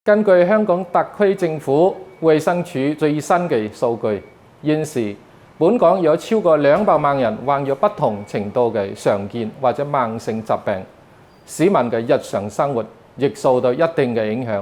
根據香港特區政府衛生署最新嘅數據，現時本港有超過200萬人患有不同程度嘅常見或者慢性疾病，市民嘅日常生活亦受到一定嘅影響。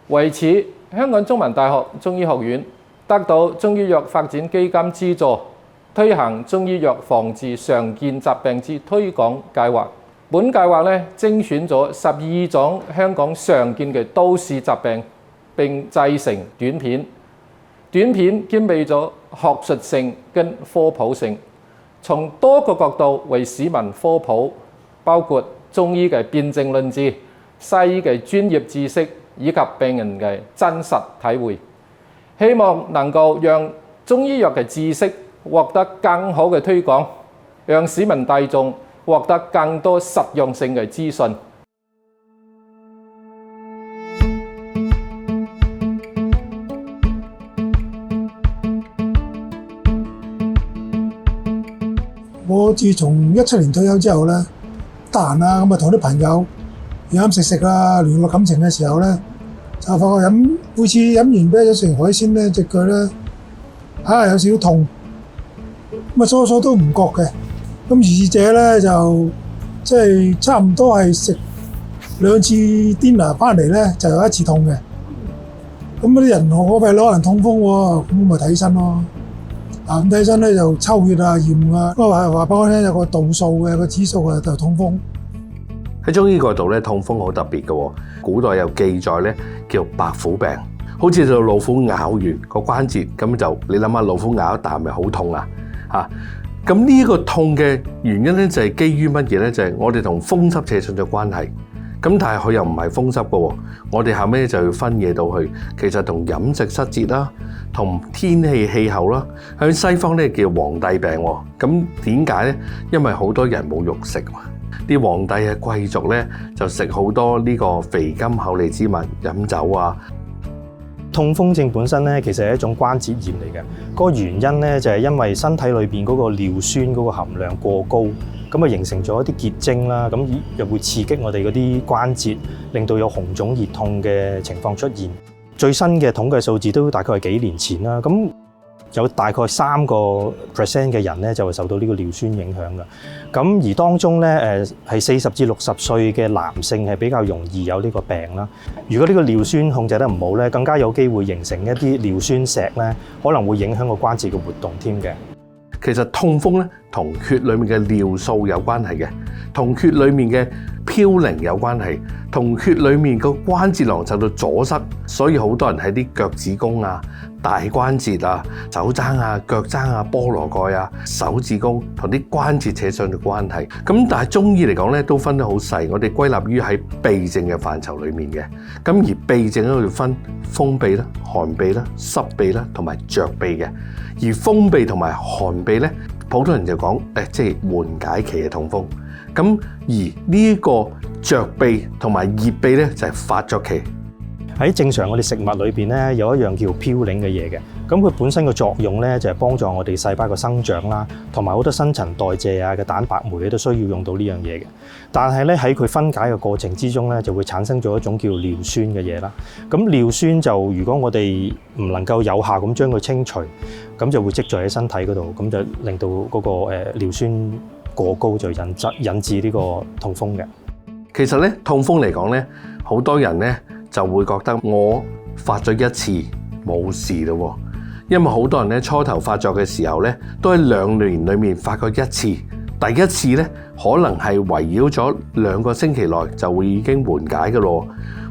為此，香港中文大學中醫學院得到中醫藥發展基金資助，推行中醫藥防治常見疾病之推廣計劃。本計劃咧精選咗12種香港常見嘅都市疾病，並製成短片。短片兼備咗學術性跟科普性，從多個角度為市民科普，包括中醫嘅辨證論治、西醫嘅專業知識以及病人嘅真實體會，希望能夠讓中醫藥嘅知識獲得更好嘅推廣，讓市民大眾獲得更多實用性嘅資訊。我自從17年退休之後咧，得閒啊咁啊同啲朋友飲食食啊，聯絡感情嘅時候咧，就發覺每次飲完啤酒食完海鮮咧，隻腳咧有少少痛，咁啊初初都唔覺嘅。咁如是者咧就即係差唔多係食2次 dinner 翻嚟咧，就有1次痛嘅。咁嗰啲人我咪攞人痛風喎，咁我咪睇醫生咯。咁睇醫生咧就抽血啊、驗啊，不過話俾我聽有個度數嘅個指數啊，就痛風。喺中醫角度咧，痛風好特別嘅。古代有記載咧，叫白虎病，好似就老虎咬完個關節，咁就你諗下老虎咬一啖咪好痛啊嚇！咁呢個痛嘅原因咧，就係基於乜嘢咧？就係我哋同風濕扯上咗關係。咁但係佢又唔係風濕嘅喎，我哋後尾就要分野到去，其實同飲食失節啦，同天氣氣候啦，喺西方咧叫皇帝病喎。咁點解咧？因為好多人冇肉食嘛，啲皇帝嘅貴族咧就食好多呢個肥甘厚膩之物，飲酒啊。痛風症本身咧，其實係一種關節炎嚟嘅。嗰個原因咧就係因為身體裏邊嗰個尿酸嗰個含量過高，咁啊形成咗一啲結晶啦，咁又會刺激我哋嗰啲關節，令到有紅腫熱痛嘅情況出現。最新嘅統計數字都大概係幾年前啦，咁有大概3%嘅人咧就會受到呢個尿酸影響嘅。咁而當中咧係40至60歲嘅男性係比較容易有呢個病啦。如果呢個尿酸控制得唔好咧，更加有機會形成一啲尿酸石咧，可能會影響個關節嘅活動添嘅。其實痛風咧同血裡面嘅尿素有關係嘅，同血裡面嘅嘌呤有關係，同血裡面個關節囊受到阻塞，所以好多人喺啲腳趾公啊、大關節啊、手踭啊、腳踭啊、菠蘿蓋啊、手指公同啲關節扯上咗關係。咁但係中醫嚟講咧都分得好細，我哋歸納於喺痹症嘅範疇裡面嘅。咁而痹症咧會分風痹啦、寒痹啦、濕痹啦同埋著痹嘅。而風痹同埋寒痹咧，普通人就講即係緩解期嘅痛風。咁而呢個著痹同埋熱痹咧就係發作期。喺正常我哋食物裏邊咧有一樣叫嘌呤嘅嘢嘅，咁佢本身嘅作用咧就係幫助我哋細胞嘅生長啦，同埋好多新陳代謝啊嘅蛋白酶咧都需要用到呢樣嘢嘅。但係咧喺佢分解嘅過程之中咧就會產生咗一種叫尿酸嘅嘢啦。咁尿酸就如果我哋唔能夠有效咁將佢清除，咁就會積聚喺身體嗰度，咁就令到嗰個尿酸過高就引致呢個痛風嘅。其實咧痛風嚟講咧，好多人咧就會覺得我發咗1次冇事咯，因為好多人咧初頭發作嘅時候咧，都喺2年裡面發過1次，第一次咧可能係圍繞咗2個星期內就會已經緩解嘅咯，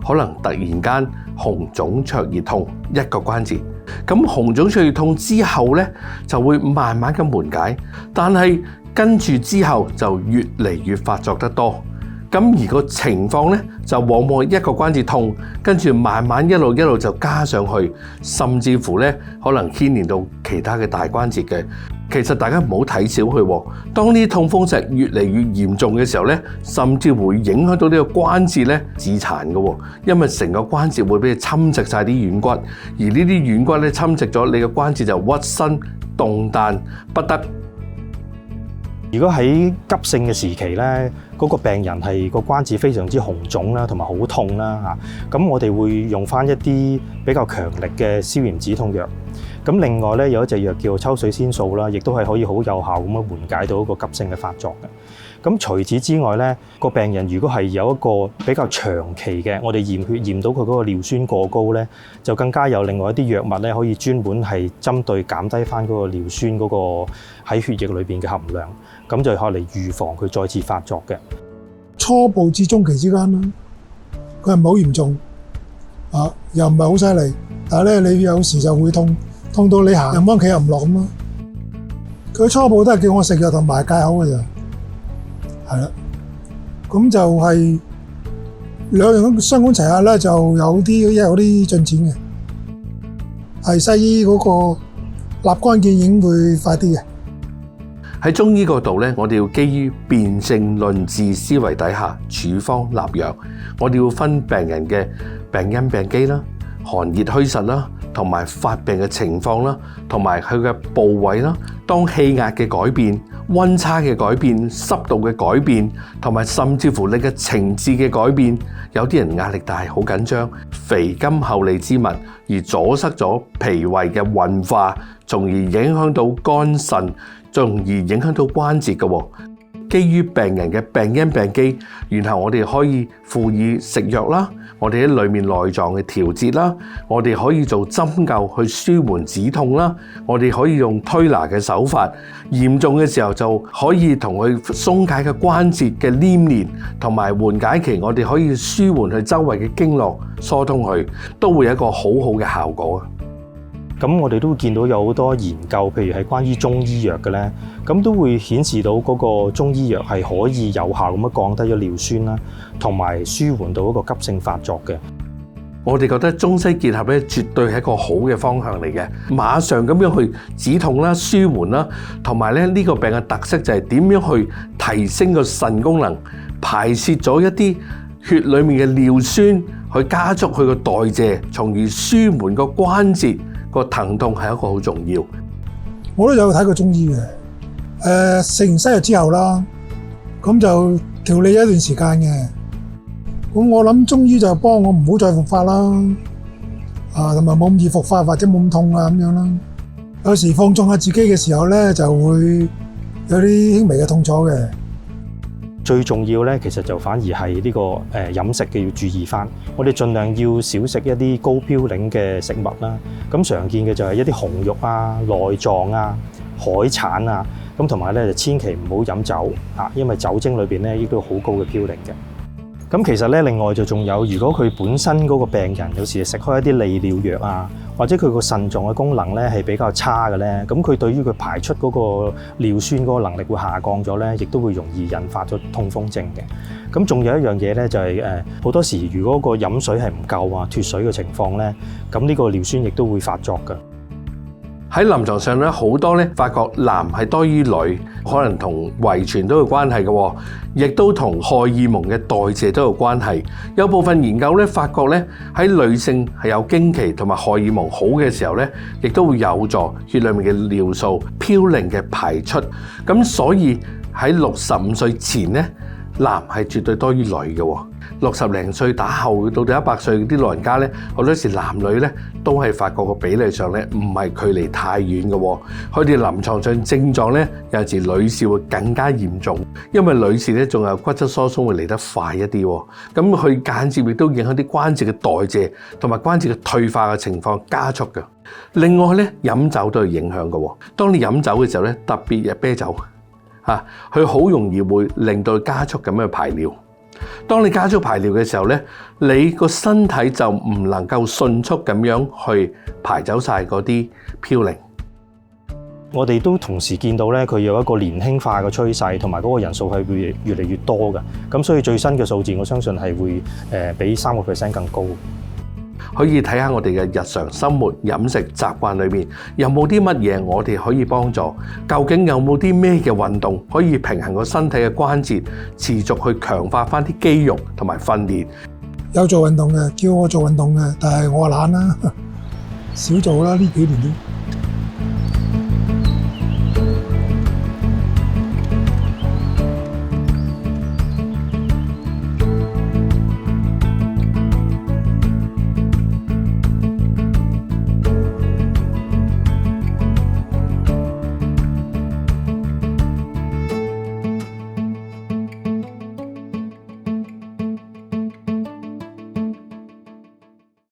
可能突然間紅腫灼熱痛一個關節，咁紅腫灼熱痛之後咧就會慢慢咁緩解，但係跟住之後就越嚟越發作得多。咁而個情況咧，就往往一個關節痛，跟住慢慢一路就加上去，甚至乎咧可能牽連到其他嘅大關節嘅。其實大家唔好睇小佢喎，當呢啲痛風石越嚟越嚴重嘅時候咧，甚至會影響到呢個關節咧致殘嘅喎，因為成個關節會俾佢侵蝕晒啲軟骨，而呢啲軟骨咧侵蝕咗你嘅關節就屈伸動彈不得。如果喺急性嘅時期咧，嗰個病人係個關節非常之紅腫啦，同埋好痛啦嚇，咁我哋會用翻一啲比較強力嘅消炎止痛藥。咁另外咧有一隻藥叫抽水仙素啦，亦都係可以好有效咁樣緩解到一個急性嘅發作嘅。咁除此之外咧，個病人如果係有一個比較長期嘅，我哋驗血驗到佢嗰個尿酸過高咧，就更加有另外一啲藥物咧，可以專門係針對減低翻嗰個尿酸嗰個喺血液裏邊嘅含量，咁就可嚟預防佢再次發作嘅。初步至中期之間啦，佢係唔係好嚴重啊，又唔係好犀利，但係咧你有時就會痛到你行又企又唔落咁咯。佢初步都係叫我食藥同埋戒口嘅咋。係啦，咁就係兩樣咁雙管齊下咧，就有啲進展嘅。係西醫嗰個立竿見影會快啲嘅。喺中醫角度咧，我哋要基於辨證論治思維底下處方立藥，我哋要分病人嘅病因病機啦、寒熱虛實啦，同埋發病嘅情況啦，同埋佢嘅部位啦，當氣壓嘅改變、溫差嘅改變、濕度嘅改變，同埋甚至乎你嘅情志嘅改變，有啲人壓力大、好緊張，肥甘厚膩之物而阻塞咗脾胃嘅運化，從而影響到肝腎，從而影響到關節嘅。基於病人嘅病因病機，然後我哋可以輔以食藥啦，我哋喺裏面內臟嘅調節啦，我哋可以做針灸去舒緩止痛啦，我哋可以用推拿嘅手法，嚴重嘅時候就可以同佢鬆解嘅關節嘅黏連，同埋緩解期，我哋可以舒緩佢周圍嘅經絡，疏通佢，都會有一個好好嘅效果。咁我哋都會見到有好多研究，譬如係關於中醫藥嘅咧，咁都會顯示到嗰個中醫藥係可以有效咁樣降低咗尿酸啦，同埋舒緩到一個急性發作嘅。我哋覺得中西結合咧，絕對係一個好嘅方向嚟嘅，馬上咁樣去止痛啦、舒緩啦，同埋咧呢個病嘅特色就係點樣去提升個腎功能，排泄咗一啲血裡面嘅尿酸，去加速佢個代謝，從而舒緩個關節。個疼痛係一個好重要。我都有睇過中醫嘅，食完西藥之後啦，咁就調理咗一段時間嘅。咁我諗中醫就幫我唔好再復發啦，同埋冇咁易復發或者冇咁痛啊咁樣啦。有時放縱下自己嘅時候咧，就會有啲輕微嘅痛楚嘅。最重要咧，其實就反而係呢個飲食嘅要注意翻。我哋盡量要少食一啲高嘌呤嘅食物啦。咁常見嘅就係一啲紅肉啊、內臟啊、海產啊。咁同埋咧就千祈唔好飲酒啊，因為酒精裏邊咧亦都好高嘅嘌呤嘅。咁其實咧，另外就仲有，如果佢本身嗰個病人有時食開一啲利尿藥啊，或者佢個腎臟嘅功能咧係比較差嘅咧，咁佢對於佢排出嗰個尿酸嗰個能力會下降咗咧，亦都會容易引發咗痛風症嘅。咁仲有一樣嘢咧，就係好多時如果個飲水係唔夠啊、脫水嘅情況咧，咁呢個尿酸亦都會發作㗎。喺臨床上咧，好多咧發覺男係多於女，可能同遺傳都有關係嘅，亦都同荷爾蒙嘅代謝都有關係。有部分研究咧發覺咧，喺女性係有經期同埋荷爾蒙好嘅時候咧，亦都會有助血裡面嘅尿素嘌呤嘅排出。咁所以喺65歲前咧，男係絕對多於女嘅。60零歲打後到100歲啲老人家咧，好多時男女咧都係發覺個比例上咧唔係距離太遠嘅。佢哋臨床上症狀咧，有時女士會更加嚴重，因為女士咧仲有骨質疏鬆會嚟得快一啲。咁佢間接亦都影響啲關節嘅代謝同埋關節嘅退化嘅情況加速嘅。另外咧，飲酒都有影響嘅。當你飲酒嘅時候咧，特別係啤酒嚇，佢好容易會令到加速咁樣排尿。當你加速排尿嘅時候咧，你個身體就唔能夠迅速咁樣去排走晒嗰啲嘌呤。我哋都同時見到咧，佢有一個年輕化嘅趨勢，同埋嗰個人數係會越嚟越多嘅。咁所以最新嘅數字，我相信係會比3% 更高。可以睇下我哋嘅日常生活飲食習慣裏面有冇啲乜嘢我哋可以幫助，究竟有冇啲咩嘅運動可以平衡個身體嘅關節，持續去強化翻啲肌肉同埋訓練。有做運動嘅，叫我做運動嘅，但係我懶啦，少做啦呢幾年都。